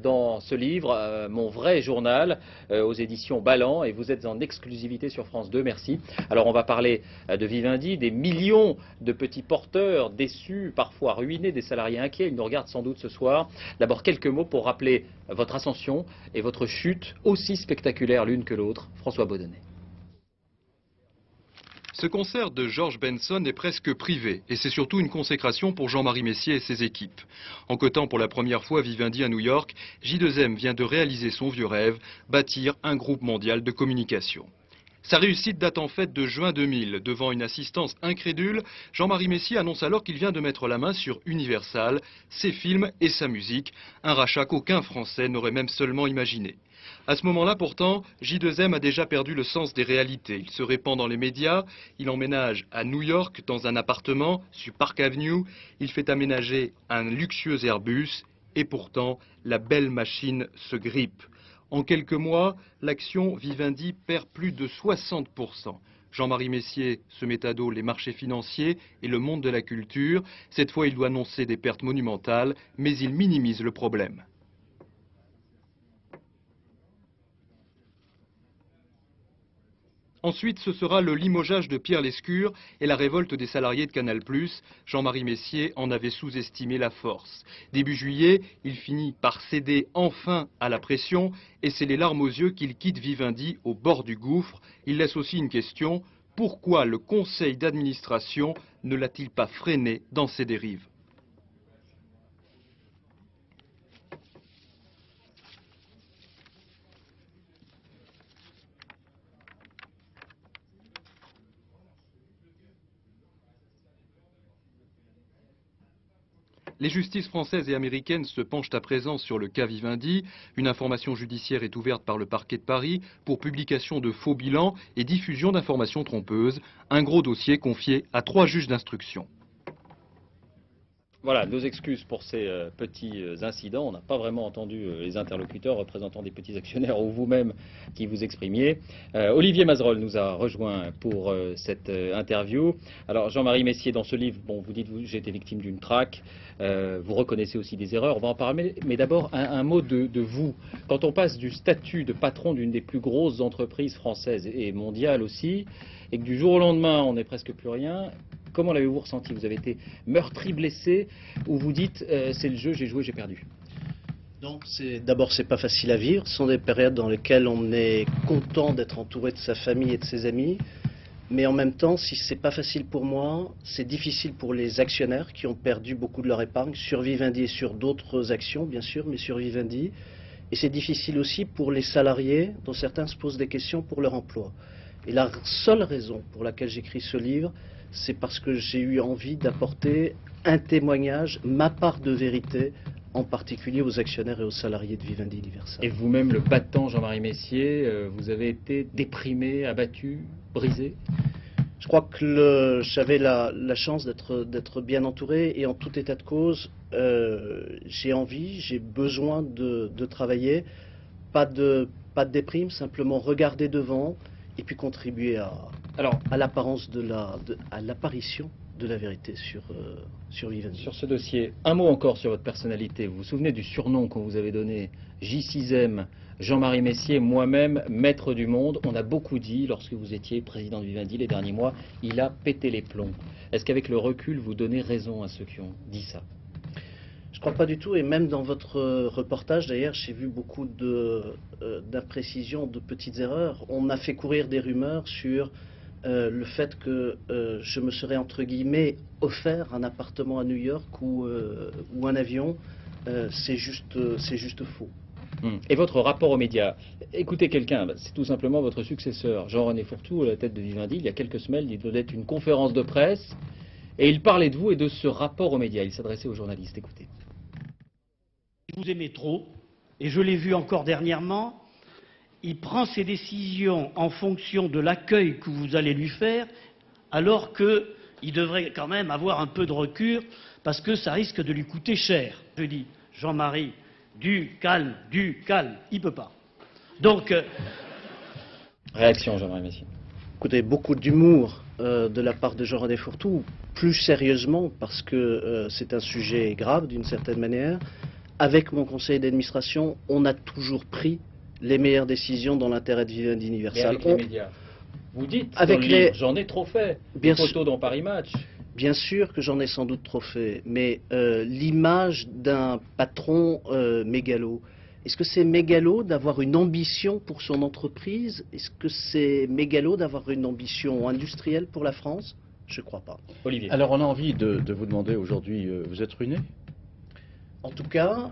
dans ce livre, Mon vrai journal, aux éditions Ballant, et vous êtes en exclusivité sur France 2. Merci. Alors, on va parler de Vivendi, des millions de petits porteurs déçus, parfois ruinés, des salariés inquiets. Ils nous regardent sans doute ce soir. D'abord, quelques mots pour rappeler votre ascension et votre chute, aussi spectaculaire l'une que l'autre. François Baudonnet. Ce concert de George Benson est presque privé et c'est surtout une consécration pour Jean-Marie Messier et ses équipes. En cotant pour la première fois Vivendi à New York, J2M vient de réaliser son vieux rêve, bâtir un groupe mondial de communication. Sa réussite date en fait de juin 2000. Devant une assistance incrédule, Jean-Marie Messier annonce alors qu'il vient de mettre la main sur Universal, ses films et sa musique, un rachat qu'aucun Français n'aurait même seulement imaginé. À ce moment-là, pourtant, J2M a déjà perdu le sens des réalités. Il se répand dans les médias, il emménage à New York dans un appartement sur Park Avenue, il fait aménager un luxueux Airbus et pourtant, la belle machine se grippe. En quelques mois, l'action Vivendi perd plus de 60%. Jean-Marie Messier se met à dos les marchés financiers et le monde de la culture. Cette fois, il doit annoncer des pertes monumentales, mais il minimise le problème. Ensuite, ce sera le limogeage de Pierre Lescure et la révolte des salariés de Canal+. Jean-Marie Messier en avait sous-estimé la force. Début juillet, il finit par céder enfin à la pression et c'est les larmes aux yeux qu'il quitte Vivendi au bord du gouffre. Il laisse aussi une question, pourquoi le conseil d'administration ne l'a-t-il pas freiné dans ses dérives ? Les justices françaises et américaines se penchent à présent sur le cas Vivendi. Une information judiciaire est ouverte par le parquet de Paris pour publication de faux bilans et diffusion d'informations trompeuses. Un gros dossier confié à 3 juges d'instruction. Voilà, nos excuses pour ces petits incidents. On n'a pas vraiment entendu les interlocuteurs représentant des petits actionnaires ou vous-même qui vous exprimiez. Olivier Mazerolle nous a rejoint pour cette interview. Alors Jean-Marie Messier, dans ce livre, bon, vous dites que j'ai été victime d'une traque. Vous reconnaissez aussi des erreurs. On va en parler, mais d'abord un mot de vous. Quand on passe du statut de patron d'une des plus grosses entreprises françaises et mondiales aussi, et que du jour au lendemain, on n'est presque plus rien, comment l'avez-vous ressenti? Vous avez été meurtri, blessé, ou vous dites c'est le jeu, j'ai joué, j'ai perdu? Donc d'abord c'est pas facile à vivre, ce sont des périodes dans lesquelles on est content d'être entouré de sa famille et de ses amis, mais en même temps si c'est pas facile pour moi, c'est difficile pour les actionnaires qui ont perdu beaucoup de leur épargne sur Vivendi et sur d'autres actions bien sûr, mais sur Vivendi, et c'est difficile aussi pour les salariés dont certains se posent des questions pour leur emploi. Et la seule raison pour laquelle j'écris ce livre, c'est parce que j'ai eu envie d'apporter un témoignage, ma part de vérité, en particulier aux actionnaires et aux salariés de Vivendi Universal. Et vous-même, le battant Jean-Marie Messier, vous avez été déprimé, abattu, brisé? Je crois que j'avais la chance d'être bien entouré et en tout état de cause, j'ai envie, j'ai besoin de travailler, pas de déprime, simplement regarder devant et puis contribuer à l'apparition de la vérité sur Vivendi. Sur ce dossier, un mot encore sur votre personnalité. Vous vous souvenez du surnom qu'on vous avait donné? J6M, Jean-Marie Messier, moi-même, maître du monde. On a beaucoup dit, lorsque vous étiez président de Vivendi les derniers mois, il a pété les plombs. Est-ce qu'avec le recul, vous donnez raison à ceux qui ont dit ça? Je ne crois pas du tout, et même dans votre reportage, d'ailleurs, j'ai vu beaucoup d'imprécisions, de petites erreurs. On a fait courir des rumeurs sur le fait que je me serais, entre guillemets, offert un appartement à New York ou un avion. C'est juste faux. Et votre rapport aux médias? Écoutez quelqu'un, c'est tout simplement votre successeur, Jean-René Fourtou, à la tête de Vivendi, il y a quelques semaines, il donnait une conférence de presse, et il parlait de vous et de ce rapport aux médias. Il s'adressait aux journalistes, écoutez. Vous aimez trop, et je l'ai vu encore dernièrement, il prend ses décisions en fonction de l'accueil que vous allez lui faire, alors qu'il devrait quand même avoir un peu de recul, parce que ça risque de lui coûter cher. Je dis, Jean-Marie, du calme, il peut pas. Donc... Réaction, Jean-Marie Messier. Écoutez, beaucoup d'humour de la part de Jean-René Fourtou, plus sérieusement, parce que c'est un sujet grave d'une certaine manière. Avec mon conseil d'administration, on a toujours pris les meilleures décisions dans l'intérêt de Vivendi Universal. Mais avec les médias, vous dites, j'en ai trop fait, des photos dans Paris Match. Bien sûr que j'en ai sans doute trop fait, mais l'image d'un patron mégalo, est-ce que c'est mégalo d'avoir une ambition pour son entreprise? Est-ce que c'est mégalo d'avoir une ambition industrielle pour la France? Je ne crois pas. Olivier. Alors on a envie de vous demander aujourd'hui, vous êtes ruiné? En tout cas,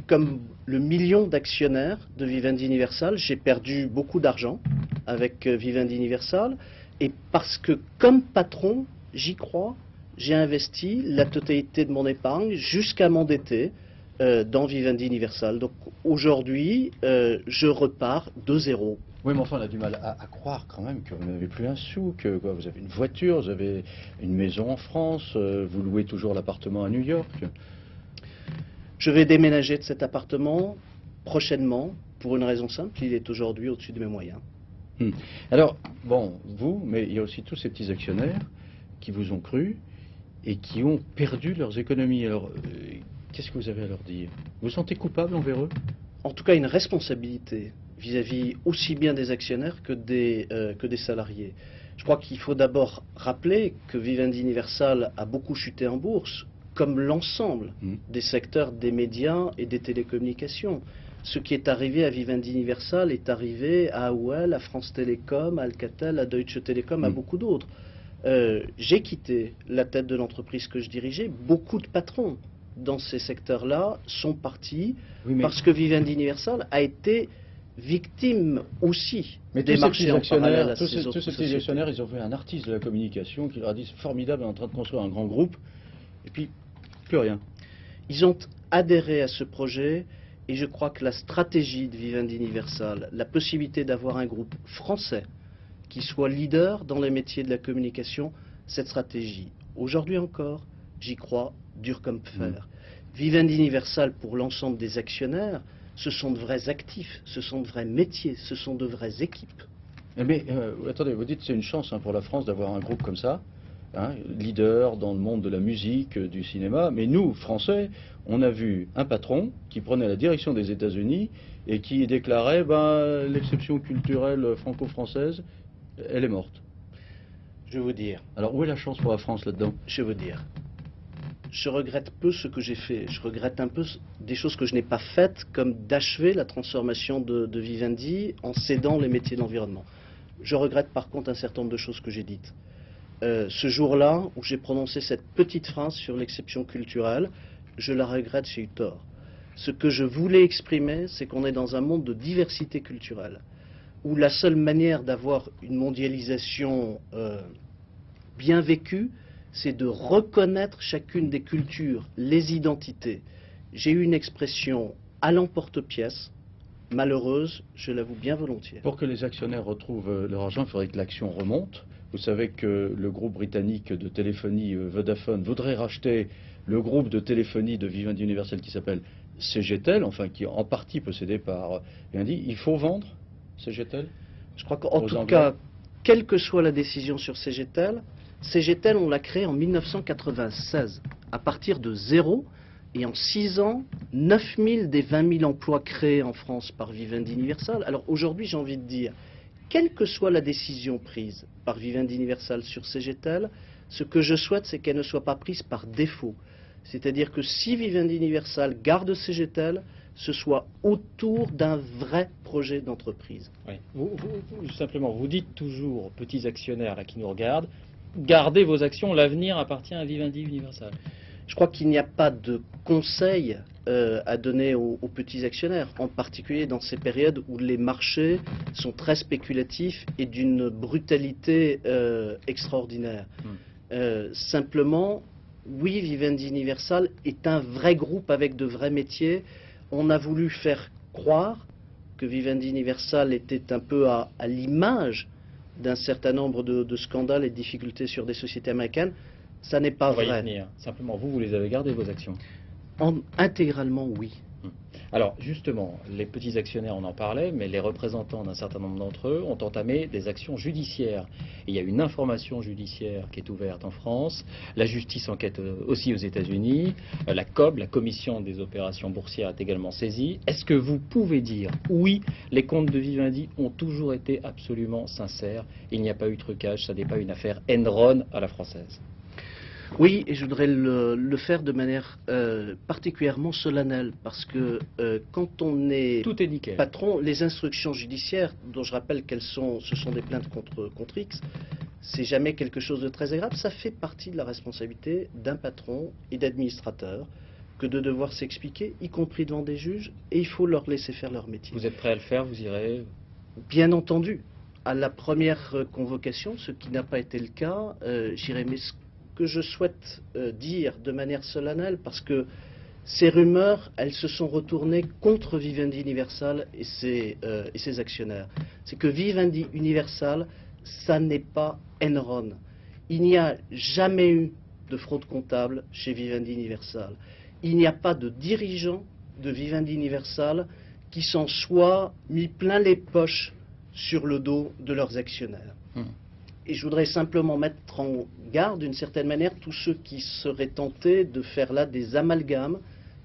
comme le million d'actionnaires de Vivendi Universal, j'ai perdu beaucoup d'argent avec Vivendi Universal. Et parce que comme patron, j'y crois, j'ai investi la totalité de mon épargne jusqu'à m'endetter dans Vivendi Universal. Donc aujourd'hui, je repars de zéro. Oui, mais enfin, on a du mal à croire quand même que vous n'avez plus un sou, que vous avez une voiture, vous avez une maison en France, vous louez toujours l'appartement à New York. Je vais déménager de cet appartement prochainement, pour une raison simple, il est aujourd'hui au-dessus de mes moyens. Alors, bon, vous, mais il y a aussi tous ces petits actionnaires qui vous ont cru et qui ont perdu leurs économies. Alors, qu'est-ce que vous avez à leur dire? Vous vous sentez coupable envers eux? En tout cas, une responsabilité vis-à-vis aussi bien des actionnaires que des salariés. Je crois qu'il faut d'abord rappeler que Vivendi Universal a beaucoup chuté en bourse, comme l'ensemble des secteurs des médias et des télécommunications. Ce qui est arrivé à Vivendi Universal est arrivé à AOL, à France Télécom, à Alcatel, à Deutsche Telekom, à beaucoup d'autres. J'ai quitté la tête de l'entreprise que je dirigeais. Beaucoup de patrons dans ces secteurs-là sont partis parce que Vivendi Universal a été victime aussi des marchés en parallèle à ces autres tous ces petits actionnaires, ils ont fait un artiste de la communication qui leur a dit c'est formidable, on est en train de construire un grand groupe, et puis plus rien. Ils ont adhéré à ce projet et je crois que la stratégie de Vivendi Universal, la possibilité d'avoir un groupe français qui soit leader dans les métiers de la communication, cette stratégie, aujourd'hui encore, j'y crois, dur comme fer. Vivendi Universal, pour l'ensemble des actionnaires, ce sont de vrais actifs, ce sont de vrais métiers, ce sont de vraies équipes. Mais attendez, vous dites que c'est une chance pour la France d'avoir un groupe comme ça, leader dans le monde de la musique, du cinéma, mais nous, Français, on a vu un patron qui prenait la direction des États-Unis et qui déclarait l'exception culturelle franco-française, elle est morte. Je vais vous dire. Alors où est la chance pour la France là-dedans? Je vais vous dire. Je regrette peu ce que j'ai fait. Je regrette un peu des choses que je n'ai pas faites, comme d'achever la transformation de Vivendi en cédant les métiers de l'environnement. Je regrette par contre un certain nombre de choses que j'ai dites. Ce jour-là, où j'ai prononcé cette petite phrase sur l'exception culturelle, je la regrette, j'ai eu tort. Ce que je voulais exprimer, c'est qu'on est dans un monde de diversité culturelle, où la seule manière d'avoir une mondialisation bien vécue, c'est de reconnaître chacune des cultures, les identités. J'ai eu une expression à l'emporte-pièce, malheureuse, je l'avoue bien volontiers. Pour que les actionnaires retrouvent leur argent, il faudrait que l'action remonte. Vous savez que le groupe britannique de téléphonie Vodafone voudrait racheter le groupe de téléphonie de Vivendi Universal qui s'appelle CGTEL, enfin qui est en partie possédé par Vivendi. Il faut vendre CGTEL? Je crois qu'en tout cas, quelle que soit la décision sur CGTEL, CGTEL, on l'a créé en 1996, à partir de zéro, et en 6 ans, 9000 des 20 000 emplois créés en France par Vivendi Universal. Alors aujourd'hui, j'ai envie de dire, quelle que soit la décision prise par Vivendi Universal sur CGTEL, ce que je souhaite, c'est qu'elle ne soit pas prise par défaut. C'est-à-dire que si Vivendi Universal garde CGTEL, ce soit autour d'un vrai projet d'entreprise. Oui. Simplement, vous dites toujours aux petits actionnaires là, qui nous regardent, gardez vos actions, l'avenir appartient à Vivendi Universal. Je crois qu'il n'y a pas de conseil à donner aux petits actionnaires, en particulier dans ces périodes où les marchés sont très spéculatifs et d'une brutalité extraordinaire. Simplement, oui, Vivendi Universal est un vrai groupe avec de vrais métiers. On a voulu faire croire que Vivendi Universal était un peu à l'image d'un certain nombre de scandales et de difficultés sur des sociétés américaines. Ça n'est pas vrai. On va y venir. Simplement, vous les avez gardées, vos actions? Intégralement, oui. Alors, justement, les petits actionnaires, on en parlait, mais les représentants d'un certain nombre d'entre eux ont entamé des actions judiciaires. Et il y a une information judiciaire qui est ouverte en France. La justice enquête aussi aux États-Unis. La COB, la Commission des opérations boursières, est également saisie. Est-ce que vous pouvez dire, oui, les comptes de Vivendi ont toujours été absolument sincères, il n'y a pas eu de trucage, ça n'est pas une affaire Enron à la française? Oui, et je voudrais le faire de manière particulièrement solennelle, parce que quand on est, tout est nickel. Patron, les instructions judiciaires, dont je rappelle qu'elles sont, ce sont des plaintes contre X, c'est jamais quelque chose de très agréable. Ça fait partie de la responsabilité d'un patron et d'administrateur que de devoir s'expliquer, y compris devant des juges, et il faut leur laisser faire leur métier. Vous êtes prêt à le faire, vous irez? Bien entendu. À la première convocation, ce qui n'a pas été le cas, j'irai. Mais ce que je souhaite dire de manière solennelle, parce que ces rumeurs, elles se sont retournées contre Vivendi Universal et ses actionnaires. C'est que Vivendi Universal, ça n'est pas Enron. Il n'y a jamais eu de fraude comptable chez Vivendi Universal. Il n'y a pas de dirigeants de Vivendi Universal qui s'en soient mis plein les poches sur le dos de leurs actionnaires. Et je voudrais simplement mettre en garde, d'une certaine manière, tous ceux qui seraient tentés de faire là des amalgames.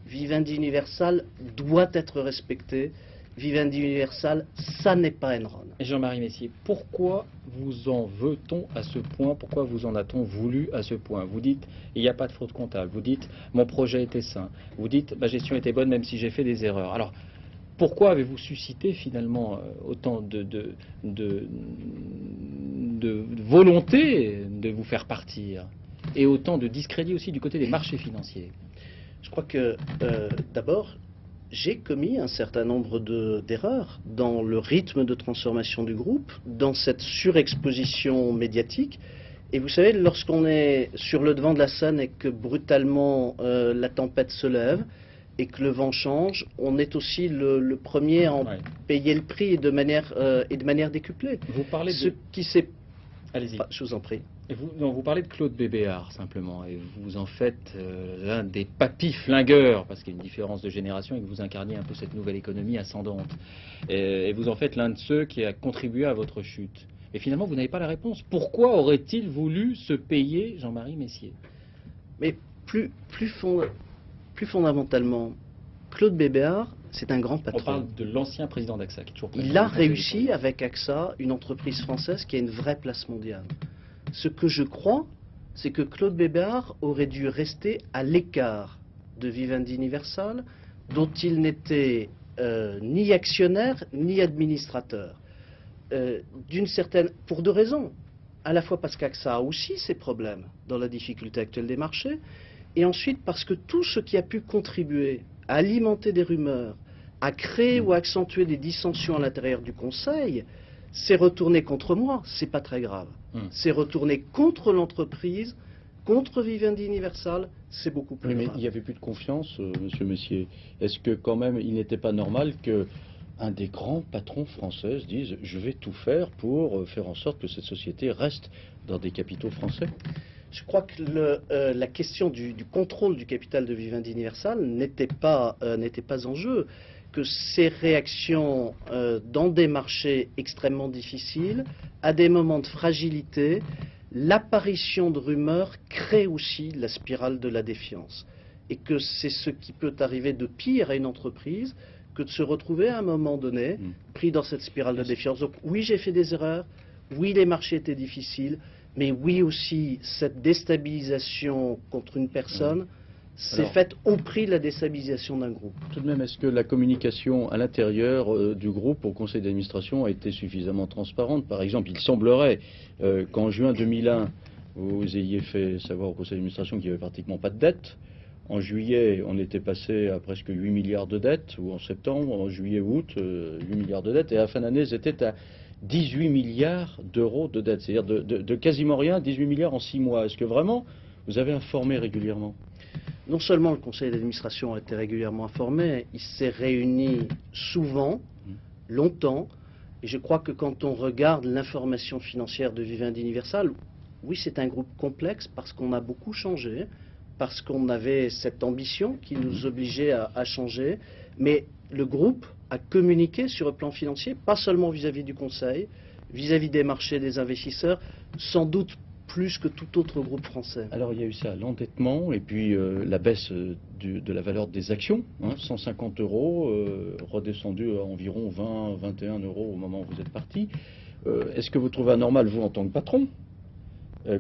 Vivendi Universal doit être respecté. Vivendi Universal, ça n'est pas Enron. Jean-Marie Messier, pourquoi vous en veut-on à ce point? Pourquoi vous en a-t-on voulu à ce point? Vous dites, il n'y a pas de fraude comptable. Vous dites, mon projet était sain. Vous dites, ma gestion était bonne même si j'ai fait des erreurs. Alors, pourquoi avez-vous suscité finalement autant de volonté de vous faire partir et autant de discrédit aussi du côté des marchés financiers? Je crois que d'abord, j'ai commis un certain nombre d'erreurs dans le rythme de transformation du groupe, dans cette surexposition médiatique, Et vous savez, lorsqu'on est sur le devant de la scène et que brutalement la tempête se lève et que le vent change, on est aussi le premier à en payer le prix et de manière décuplée. Vous parlez Ce qui s'est... Allez-y. Je vous en prie. Et vous parlez de Claude Bébéar, simplement, et vous en faites l'un des papis flingueurs, parce qu'il y a une différence de génération et que vous incarniez un peu cette nouvelle économie ascendante. Et vous en faites l'un de ceux qui a contribué à votre chute. Et finalement, vous n'avez pas la réponse. Pourquoi aurait-il voulu se payer Jean-Marie Messier? Mais plus fondamentalement, Claude Bébéar, c'est un grand patron. On parle de l'ancien président d'AXA, qui est toujours Il a réussi avec AXA, une entreprise française qui a une vraie place mondiale. Ce que je crois, c'est que Claude Bébéar aurait dû rester à l'écart de Vivendi Universal, dont il n'était ni actionnaire ni administrateur. Pour deux raisons. À la fois parce qu'AXA a aussi ses problèmes dans la difficulté actuelle des marchés, et ensuite parce que tout ce qui a pu contribuer à alimenter des rumeurs, à créer ou à accentuer des dissensions à l'intérieur du Conseil, c'est retourné contre moi, c'est pas très grave. C'est retourné contre l'entreprise, contre Vivendi Universal, c'est beaucoup plus grave. Mais il n'y avait plus de confiance, Monsieur Messier. Est-ce que quand même il n'était pas normal que un des grands patrons français se dise je vais tout faire pour faire en sorte que cette société reste dans des capitaux français? Je crois que la question du contrôle du capital de Vivendi Universal n'était pas en jeu. Que ces réactions dans des marchés extrêmement difficiles, à des moments de fragilité, l'apparition de rumeurs crée aussi la spirale de la défiance. Et que c'est ce qui peut arriver de pire à une entreprise que de se retrouver à un moment donné pris dans cette spirale de défiance. Donc oui, j'ai fait des erreurs, oui, les marchés étaient difficiles, mais oui aussi, cette déstabilisation contre une personne c'est fait au prix de la déstabilisation d'un groupe. Tout de même, est-ce que la communication à l'intérieur du groupe au conseil d'administration a été suffisamment transparente? Par exemple, il semblerait qu'en juin 2001, vous ayez fait savoir au conseil d'administration qu'il n'y avait pratiquement pas de dette. En juillet, on était passé à presque 8 milliards de dettes, ou en septembre, en juillet-août, 8 milliards de dettes, et à la fin d'année, c'était à 18 milliards d'euros de dettes. C'est-à-dire de quasiment rien, 18 milliards en 6 mois. Est-ce que vraiment, vous avez informé régulièrement? Non seulement le conseil d'administration a été régulièrement informé, il s'est réuni souvent, longtemps, et je crois que quand on regarde l'information financière de Vivendi Universal, oui, c'est un groupe complexe parce qu'on a beaucoup changé, parce qu'on avait cette ambition qui nous obligeait à changer, mais le groupe a communiqué sur le plan financier, pas seulement vis-à-vis du conseil, vis-à-vis des marchés, des investisseurs, sans doute plus que tout autre groupe français. Alors il y a eu ça, l'endettement et puis la baisse de la valeur des actions, 150 euros, redescendu à environ 20-21 euros au moment où vous êtes parti. Est-ce que vous trouvez anormal, vous en tant que patron,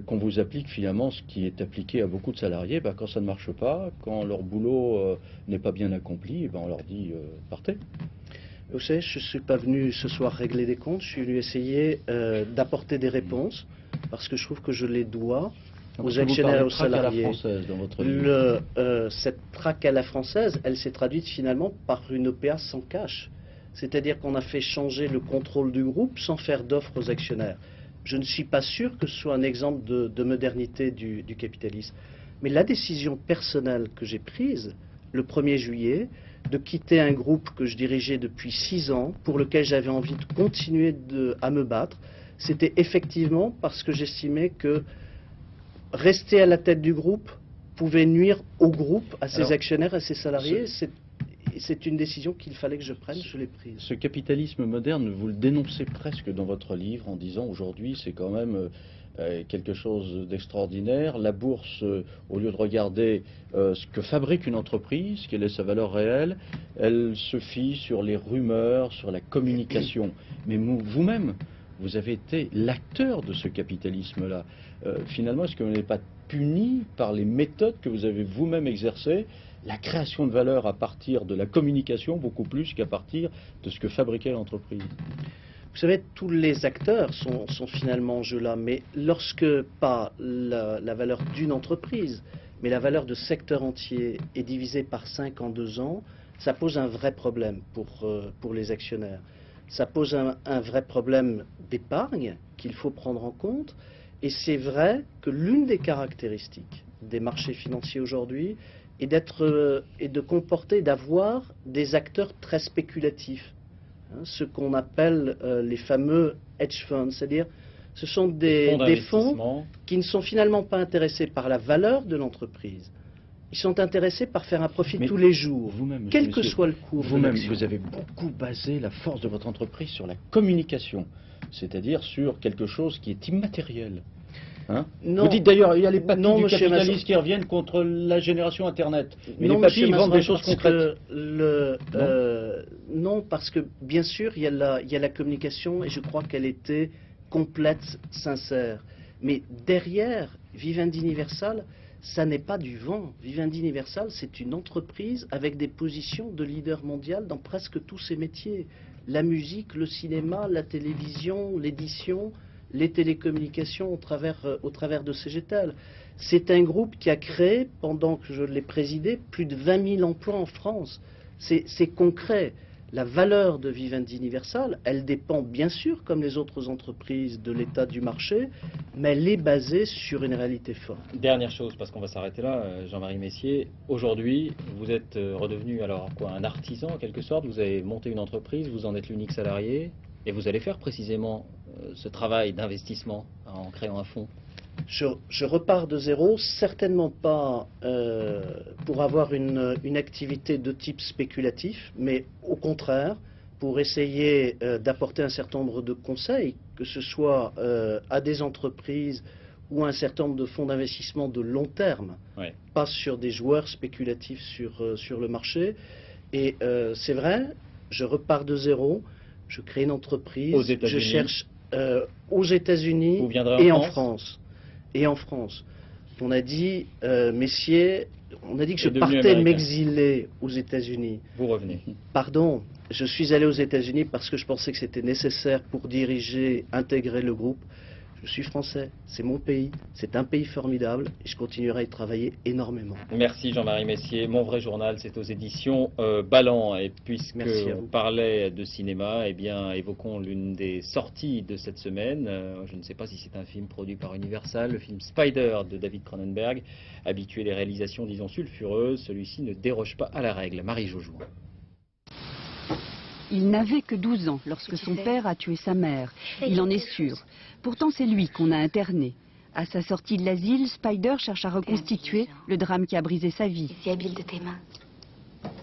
qu'on vous applique finalement ce qui est appliqué à beaucoup de salariés, quand ça ne marche pas, quand leur boulot n'est pas bien accompli, on leur dit partez? Vous savez, je ne suis pas venu ce soir régler des comptes, je suis venu essayer d'apporter des réponses, parce que je trouve que je les dois aux actionnaires et aux salariés. Cette traque à la française, elle s'est traduite finalement par une OPA sans cash. C'est-à-dire qu'on a fait changer le contrôle du groupe sans faire d'offre aux actionnaires. Je ne suis pas sûr que ce soit un exemple de modernité du capitalisme. Mais la décision personnelle que j'ai prise le 1er juillet, de quitter un groupe que je dirigeais depuis 6 ans, pour lequel j'avais envie de continuer à me battre, c'était effectivement parce que j'estimais que rester à la tête du groupe pouvait nuire au groupe, à ses actionnaires, à ses salariés. C'est une décision qu'il fallait que je prenne, je l'ai prise. Ce capitalisme moderne, vous le dénoncez presque dans votre livre en disant aujourd'hui c'est quand même quelque chose d'extraordinaire. La bourse, au lieu de regarder ce que fabrique une entreprise, quelle est sa valeur réelle, elle se fie sur les rumeurs, sur la communication. Mais vous-même, vous avez été l'acteur de ce capitalisme-là. Finalement, est-ce que vous n'êtes pas puni par les méthodes que vous avez vous-même exercées, la création de valeur à partir de la communication beaucoup plus qu'à partir de ce que fabriquait l'entreprise? Vous savez, tous les acteurs sont finalement en jeu là, mais lorsque pas la valeur d'une entreprise, mais la valeur de secteurs entiers est divisée par 5 en 2 ans, ça pose un vrai problème pour les actionnaires. Ça pose un vrai problème d'épargne qu'il faut prendre en compte. Et c'est vrai que l'une des caractéristiques des marchés financiers aujourd'hui est de comporter, d'avoir des acteurs très spéculatifs, hein, ce qu'on appelle les fameux hedge funds, c'est-à-dire ce sont des fonds qui ne sont finalement pas intéressés par la valeur de l'entreprise. Ils sont intéressés par faire un profit tous les jours, quel que soit le cours. Vous-même, vous avez beaucoup basé la force de votre entreprise sur la communication, c'est-à-dire sur quelque chose qui est immatériel. Hein? Vous dites d'ailleurs, il y a les papiers du capitalisme qui reviennent contre la génération Internet. Mais les papiers, ils vendent des choses concrètes. Non, parce que bien sûr, il y a la communication et je crois qu'elle était complète, sincère. Mais derrière Vivendi Universal, ça n'est pas du vent. Vivendi Universal, c'est une entreprise avec des positions de leader mondial dans presque tous ses métiers. La musique, le cinéma, la télévision, l'édition, les télécommunications au travers de CGTEL. C'est un groupe qui a créé, pendant que je l'ai présidé, plus de 20 000 emplois en France. C'est concret. La valeur de Vivendi Universal, elle dépend bien sûr, comme les autres entreprises, de l'état du marché, mais elle est basée sur une réalité forte. Dernière chose, parce qu'on va s'arrêter là, Jean-Marie Messier. Aujourd'hui, vous êtes redevenu alors quoi, un artisan en quelque sorte. Vous avez monté une entreprise, vous en êtes l'unique salarié, et vous allez faire précisément ce travail d'investissement en créant un fonds. Je repars de zéro, certainement pas pour avoir une activité de type spéculatif, mais au contraire, pour essayer d'apporter un certain nombre de conseils, que ce soit à des entreprises ou à un certain nombre de fonds d'investissement de long terme, pas sur des joueurs spéculatifs sur le marché. Et c'est vrai, je repars de zéro, je crée une entreprise, je cherche aux États-Unis et en France. Et en France, on a dit, Messier, on a dit que je partais m'exiler aux États-Unis. Vous revenez. Pardon, je suis allé aux États-Unis parce que je pensais que c'était nécessaire pour diriger, intégrer le groupe. Je suis français, c'est mon pays, c'est un pays formidable et je continuerai à y travailler énormément. Merci Jean-Marie Messier. Mon vrai journal, c'est aux éditions Ballant. Et puisque on parlait de cinéma, eh bien, évoquons l'une des sorties de cette semaine. Je ne sais pas si c'est un film produit par Universal, le film Spider de David Cronenberg. Habitué des réalisations, disons, sulfureuses, celui-ci ne déroge pas à la règle. Marie Jojoin. Il n'avait que 12 ans lorsque son père a tué sa mère. Il en est sûr. Pourtant, c'est lui qu'on a interné. À sa sortie de l'asile, Spider cherche à reconstituer le drame qui a brisé sa vie. C'est habile de tes mains.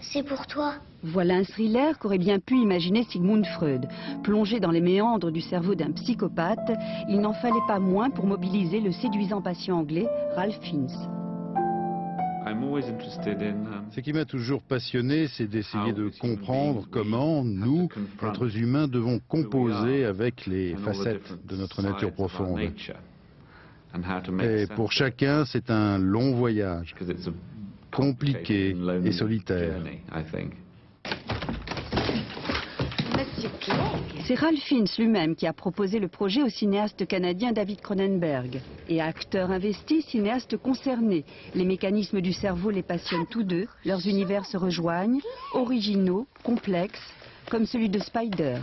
C'est pour toi. Voilà un thriller qu'aurait bien pu imaginer Sigmund Freud. Plongé dans les méandres du cerveau d'un psychopathe, il n'en fallait pas moins pour mobiliser le séduisant patient anglais Ralph Fiennes. Ce qui m'a toujours passionné, c'est d'essayer de comprendre comment nous, êtres humains, devons composer avec les facettes de notre nature profonde. Et pour chacun, c'est un long voyage, compliqué et solitaire. C'est Ralph Fiennes lui-même qui a proposé le projet au cinéaste canadien David Cronenberg. Et acteur investi, cinéaste concerné, les mécanismes du cerveau les passionnent tous deux, leurs univers se rejoignent, originaux, complexes, comme celui de Spider.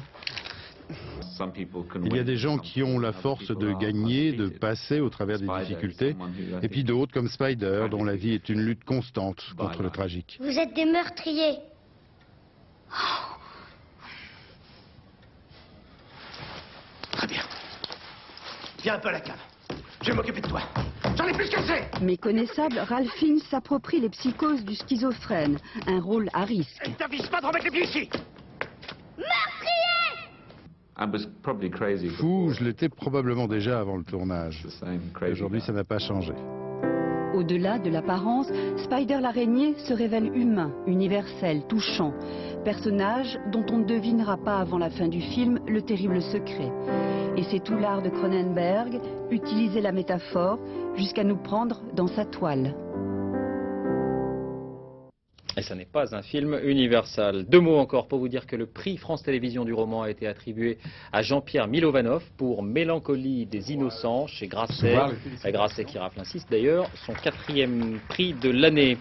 Il y a des gens qui ont la force de gagner, de passer au travers des difficultés, et puis d'autres comme Spider, dont la vie est une lutte constante contre le tragique. Vous êtes des meurtriers. Très bien. Viens un peu à la cave. Je vais m'occuper de toi. J'en ai plus qu'assez. Méconnaissable, Ralph Fiennes s'approprie les psychoses du schizophrène, un rôle à risque. Ne t'avise pas de remettre les pieds ici. Fou, je l'étais probablement déjà avant le tournage. Aujourd'hui, ça n'a pas changé. Au-delà de l'apparence, Spider l'araignée se révèle humain, universel, touchant. Personnage dont on ne devinera pas avant la fin du film le terrible secret. Et c'est tout l'art de Cronenberg, utiliser la métaphore jusqu'à nous prendre dans sa toile. Et ça n'est pas un film Universal. 2 mots encore pour vous dire que le prix France Télévisions du roman a été attribué à Jean-Pierre Milovanov pour Mélancolie des Innocents chez Grasset. Grasset qui rafle un 6 d'ailleurs, son 4e prix de l'année.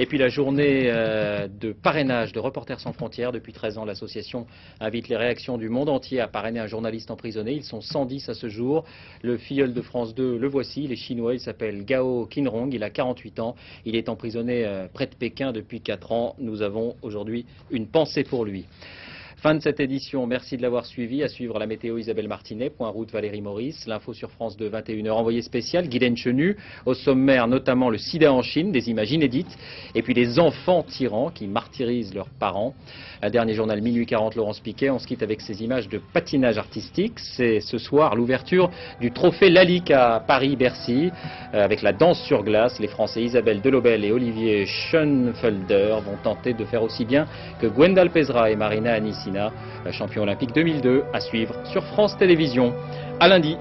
Et puis la journée de parrainage de Reporters sans frontières. Depuis 13 ans, l'association invite les réactions du monde entier à parrainer un journaliste emprisonné. Ils sont 110 à ce jour. Le filleul de France 2, le voici, il est chinois, il s'appelle Gao Qinrong, il a 48 ans. Il est emprisonné près de Pékin depuis 4 ans. Nous avons aujourd'hui une pensée pour lui. Fin de cette édition, merci de l'avoir suivi. À suivre la météo Isabelle Martinet, point route Valérie Maurice, l'info sur France 2, 21h, envoyé spécial, Guylaine Chenu, au sommaire notamment le sida en Chine, des images inédites, et puis les enfants tyrans qui martyrisent leurs parents. Un dernier journal, minuit 40, Laurence Piquet, on se quitte avec ces images de patinage artistique. C'est ce soir l'ouverture du trophée Lalique à Paris-Bercy, avec la danse sur glace. Les Français Isabelle Delobel et Olivier Schoenfelder vont tenter de faire aussi bien que Gwendal Pesra et Marina Anissina, champion olympique 2002, à suivre sur France Télévisions. À lundi.